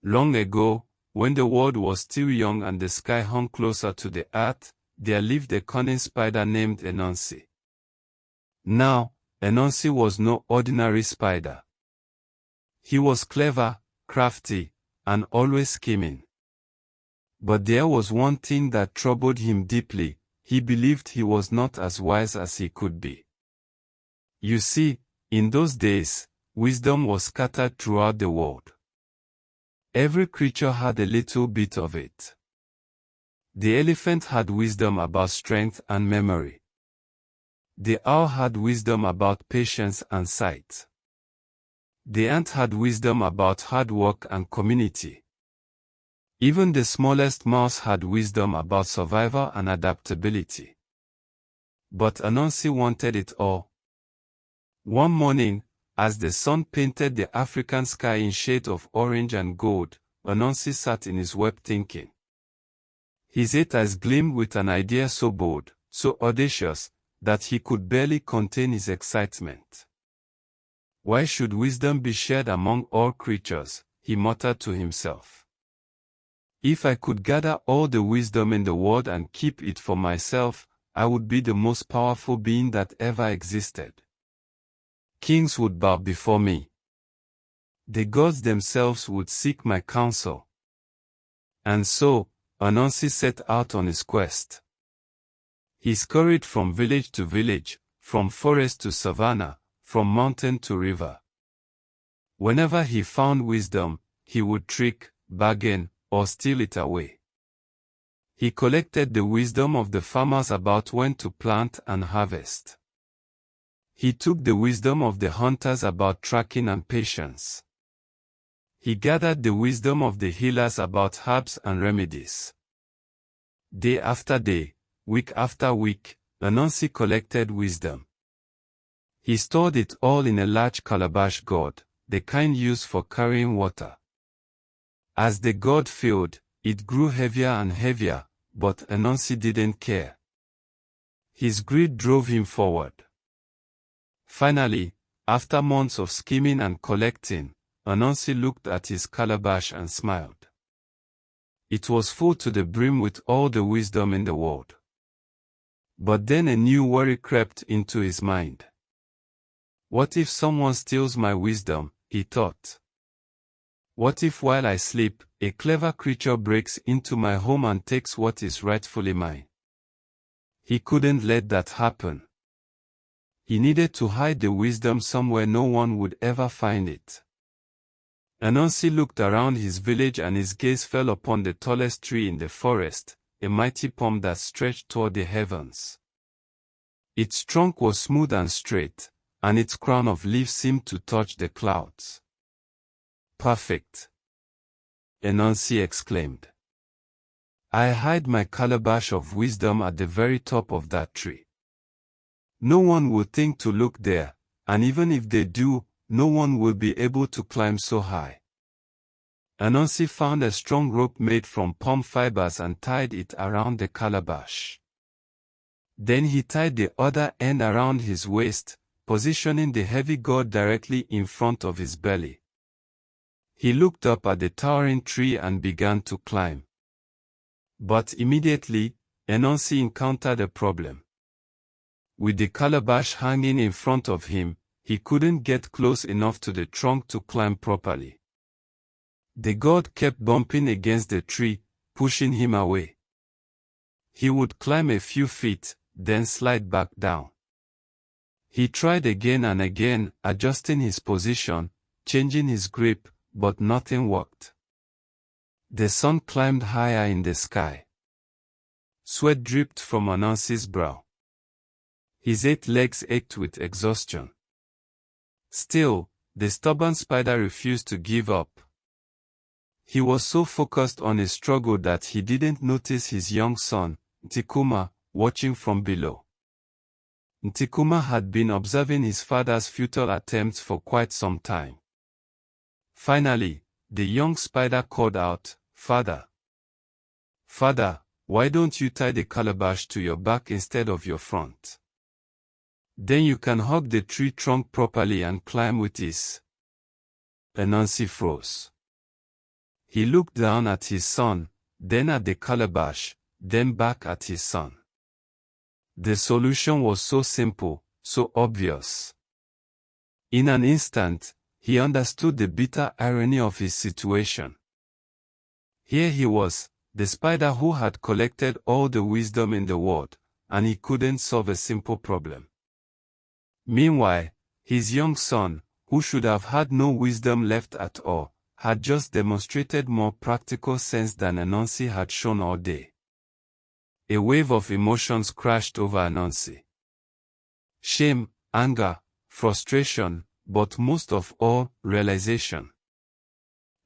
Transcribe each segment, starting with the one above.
Long ago, when the world was still young and the sky hung closer to the earth, there lived a cunning spider named Anansi. Now, Anansi was no ordinary spider. He was clever, crafty, and always scheming. But there was one thing that troubled him deeply: he believed he was not as wise as he could be. You see, in those days, wisdom was scattered throughout the world. Every creature had a little bit of it. The elephant had wisdom about strength and memory. The owl had wisdom about patience and sight. The ant had wisdom about hard work and community. Even the smallest mouse had wisdom about survival and adaptability. But Anansi wanted it all. One morning, as the sun painted the African sky in shades of orange and gold, Anansi sat in his web thinking. His eyes gleamed with an idea so bold, so audacious, that he could barely contain his excitement. Why should wisdom be shared among all creatures? He muttered to himself. If I could gather all the wisdom in the world and keep it for myself, I would be the most powerful being that ever existed. Kings would bow before me. The gods themselves would seek my counsel. And so, Anansi set out on his quest. He scurried from village to village, from forest to savanna, from mountain to river. Whenever he found wisdom, he would trick, bargain, or steal it away. He collected the wisdom of the farmers about when to plant and harvest. He took the wisdom of the hunters about tracking and patience. He gathered the wisdom of the healers about herbs and remedies. Day after day, week after week, Anansi collected wisdom. He stored it all in a large calabash gourd, the kind used for carrying water. As the gourd filled, it grew heavier and heavier, but Anansi didn't care. His greed drove him forward. Finally, after months of scheming and collecting, Anansi looked at his calabash and smiled. It was full to the brim with all the wisdom in the world. But then a new worry crept into his mind. What if someone steals my wisdom? He thought. What if while I sleep, a clever creature breaks into my home and takes what is rightfully mine? He couldn't let that happen. He needed to hide the wisdom somewhere no one would ever find it. Anansi looked around his village and his gaze fell upon the tallest tree in the forest, a mighty palm that stretched toward the heavens. Its trunk was smooth and straight, and its crown of leaves seemed to touch the clouds. Perfect! Anansi exclaimed. I hide my calabash of wisdom at the very top of that tree. No one would think to look there, and even if they do, no one will be able to climb so high. Anansi found a strong rope made from palm fibers and tied it around the calabash. Then he tied the other end around his waist, positioning the heavy gourd directly in front of his belly. He looked up at the towering tree and began to climb. But immediately, Anansi encountered a problem. With the calabash hanging in front of him, he couldn't get close enough to the trunk to climb properly. The gourd kept bumping against the tree, pushing him away. He would climb a few feet, then slide back down. He tried again and again, adjusting his position, changing his grip, but nothing worked. The sun climbed higher in the sky. Sweat dripped from Anansi's brow. His 8 legs ached with exhaustion. Still, the stubborn spider refused to give up. He was so focused on his struggle that he didn't notice his young son, Ntikuma, watching from below. Ntikuma had been observing his father's futile attempts for quite some time. Finally, the young spider called out, "Father! Father, why don't you tie the calabash to your back instead of your front? Then you can hug the tree trunk properly and climb with ease." Anansi froze. He looked down at his son, then at the calabash, then back at his son. The solution was so simple, so obvious. In an instant, he understood the bitter irony of his situation. Here he was, the spider who had collected all the wisdom in the world, and he couldn't solve a simple problem. Meanwhile, his young son, who should have had no wisdom left at all, had just demonstrated more practical sense than Anansi had shown all day. A wave of emotions crashed over Anansi. Shame, anger, frustration, but most of all, realization.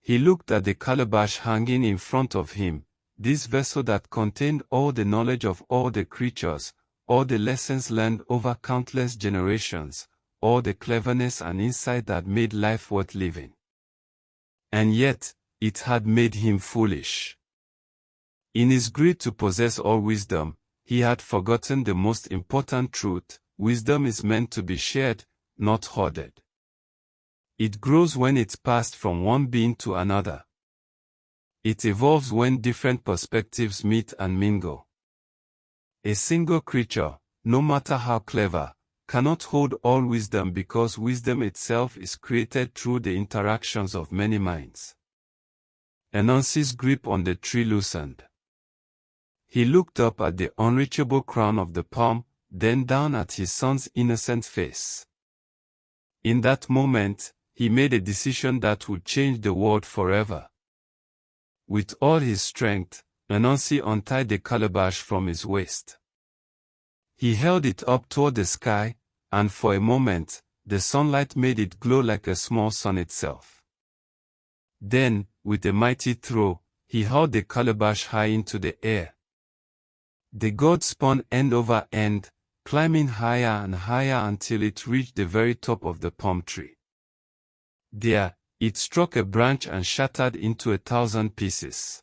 He looked at the calabash hanging in front of him, this vessel that contained all the knowledge of all the creatures, all the lessons learned over countless generations, all the cleverness and insight that made life worth living. And yet, it had made him foolish. In his greed to possess all wisdom, he had forgotten the most important truth: wisdom is meant to be shared, not hoarded. It grows when it's passed from one being to another. It evolves when different perspectives meet and mingle. A single creature, no matter how clever, cannot hold all wisdom because wisdom itself is created through the interactions of many minds. Anansi's grip on the tree loosened. He looked up at the unreachable crown of the palm, then down at his son's innocent face. In that moment, he made a decision that would change the world forever. With all his strength, Anansi untied the calabash from his waist. He held it up toward the sky, and for a moment, the sunlight made it glow like a small sun itself. Then, with a mighty throw, he hurled the calabash high into the air. The gourd spun end over end, climbing higher and higher until it reached the very top of the palm tree. There, it struck a branch and shattered into 1,000 pieces.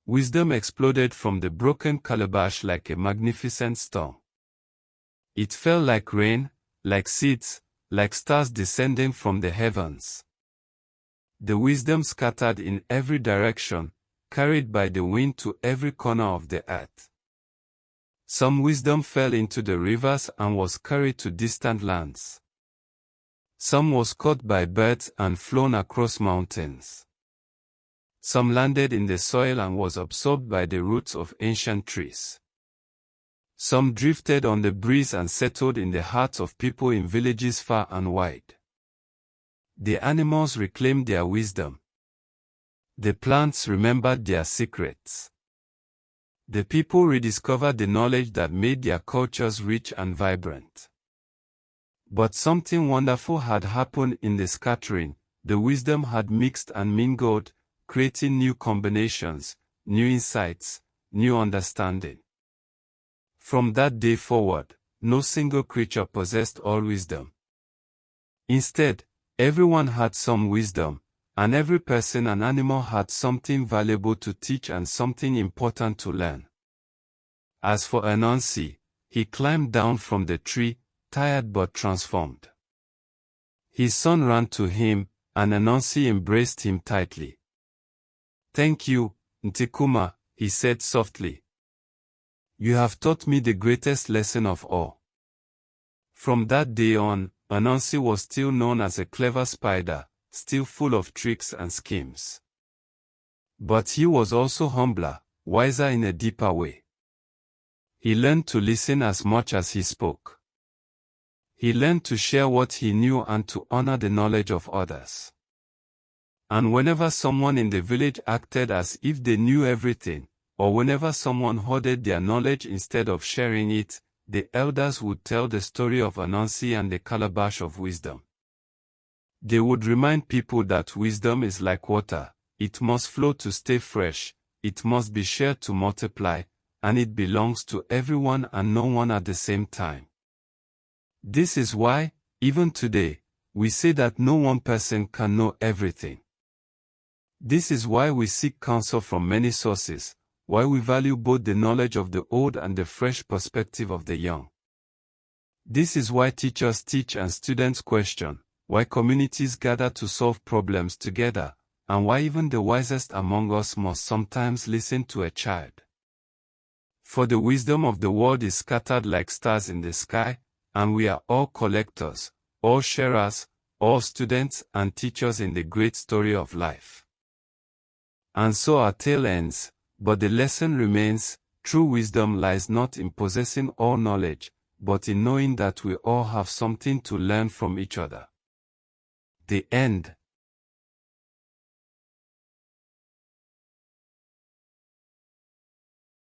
Wisdom exploded from the broken calabash like a magnificent storm. It fell like rain, like seeds, like stars descending from the heavens. The wisdom scattered in every direction, carried by the wind to every corner of the earth. Some wisdom fell into the rivers and was carried to distant lands. Some was caught by birds and flown across mountains. Some landed in the soil and was absorbed by the roots of ancient trees. Some drifted on the breeze and settled in the hearts of people in villages far and wide. The animals reclaimed their wisdom. The plants remembered their secrets. The people rediscovered the knowledge that made their cultures rich and vibrant. But something wonderful had happened in the scattering. The wisdom had mixed and mingled, creating new combinations, new insights, new understanding. From that day forward, no single creature possessed all wisdom. Instead, everyone had some wisdom, and every person and animal had something valuable to teach and something important to learn. As for Anansi, he climbed down from the tree, tired but transformed. His son ran to him, and Anansi embraced him tightly. "Thank you, Ntikuma," he said softly. "You have taught me the greatest lesson of all." From that day on, Anansi was still known as a clever spider, still full of tricks and schemes. But he was also humbler, wiser in a deeper way. He learned to listen as much as he spoke. He learned to share what he knew and to honor the knowledge of others. And whenever someone in the village acted as if they knew everything, or whenever someone hoarded their knowledge instead of sharing it, the elders would tell the story of Anansi and the calabash of wisdom. They would remind people that wisdom is like water, it must flow to stay fresh, it must be shared to multiply, and it belongs to everyone and no one at the same time. This is why, even today, we say that no one person can know everything. This is why we seek counsel from many sources, why we value both the knowledge of the old and the fresh perspective of the young. This is why teachers teach and students question, why communities gather to solve problems together, and why even the wisest among us must sometimes listen to a child. For the wisdom of the world is scattered like stars in the sky, and we are all collectors, all sharers, all students and teachers in the great story of life. And so our tale ends, but the lesson remains: true wisdom lies not in possessing all knowledge, but in knowing that we all have something to learn from each other. The end.